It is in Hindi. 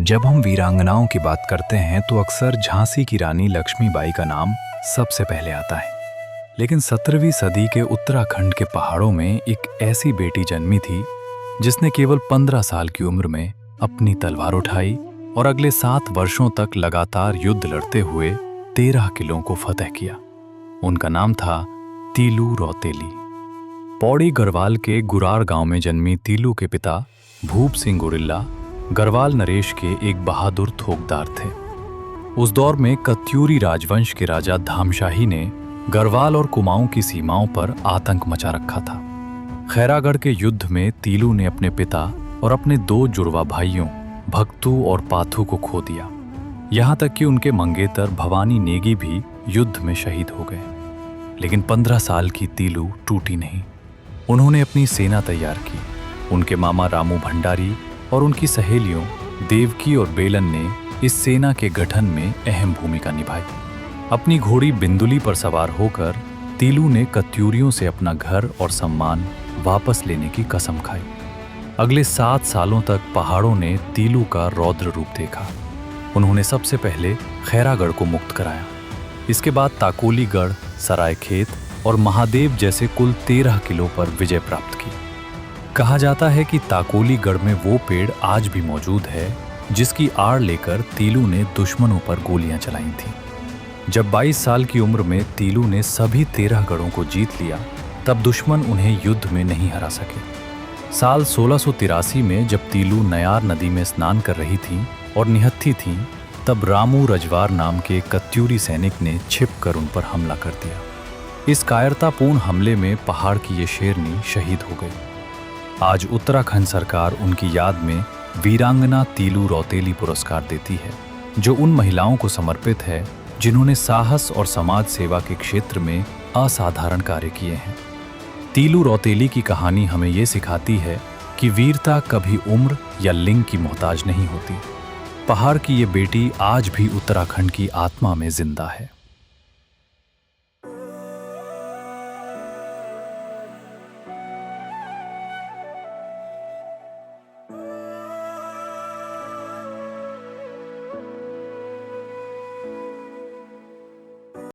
जब हम वीरांगनाओं की बात करते हैं तो अक्सर झांसी की रानी लक्ष्मीबाई का नाम सबसे पहले आता है। लेकिन 17वीं सदी के उत्तराखंड के पहाड़ों में एक ऐसी बेटी जन्मी थी जिसने केवल 15 साल की उम्र में अपनी तलवार उठाई और अगले 7 वर्षों तक लगातार युद्ध लड़ते हुए 13 किलों को फतह किया। उनका नाम था तीलू रौतेली। पौड़ी गढ़वाल के गुरार गांव में जन्मी तीलू के पिता भूप सिंह गुरिल्ला गढ़वाल नरेश के एक बहादुर थोकदार थे। उस दौर में कत्यूरी राजवंश के राजा धामशाही ने गढ़वाल और कुमाऊं की सीमाओं पर आतंक मचा रखा था। खैरागढ़ के युद्ध में तीलू ने अपने पिता और अपने 2 जुड़वा भाइयों भक्तू और पाथू को खो दिया। यहाँ तक कि उनके मंगेतर भवानी नेगी भी युद्ध में शहीद हो गए। लेकिन 15 साल की तीलू टूटी नहीं। उन्होंने अपनी सेना तैयार की। उनके मामा रामू भंडारी और उनकी सहेलियों देवकी और बेलन ने इस सेना के गठन में अहम भूमिका निभाई। अपनी घोड़ी बिंदुली पर सवार होकर तीलू ने कत्यूरियों से अपना घर और सम्मान वापस लेने की कसम खाई। अगले 7 सालों तक पहाड़ों ने तीलू का रौद्र रूप देखा। उन्होंने सबसे पहले खैरागढ़ को मुक्त कराया। इसके बाद ताकोलीगढ़, सरायखेत और महादेव जैसे कुल 13 किलों पर विजय प्राप्त की। कहा जाता है कि ताकोलीगढ़ में वो पेड़ आज भी मौजूद है जिसकी आड़ लेकर तीलू ने दुश्मनों पर गोलियां चलाई थीं। जब 22 साल की उम्र में तीलू ने सभी 13 गढ़ों को जीत लिया, तब दुश्मन उन्हें युद्ध में नहीं हरा सके। साल 1683 में जब तीलू नयार नदी में स्नान कर रही थीं और निहत्थी थीं, तब रामू रजवार नाम के कत्यूरी सैनिक ने छिपकर उन पर हमला कर दिया। इस कायरतापूर्ण हमले में पहाड़ की ये शेरनी शहीद हो गई। आज उत्तराखंड सरकार उनकी याद में वीरांगना तीलू रौतेली पुरस्कार देती है, जो उन महिलाओं को समर्पित है जिन्होंने साहस और समाज सेवा के क्षेत्र में असाधारण कार्य किए हैं। तीलू रौतेली की कहानी हमें ये सिखाती है कि वीरता कभी उम्र या लिंग की मोहताज नहीं होती। पहाड़ की ये बेटी आज भी उत्तराखंड की आत्मा में जिंदा है।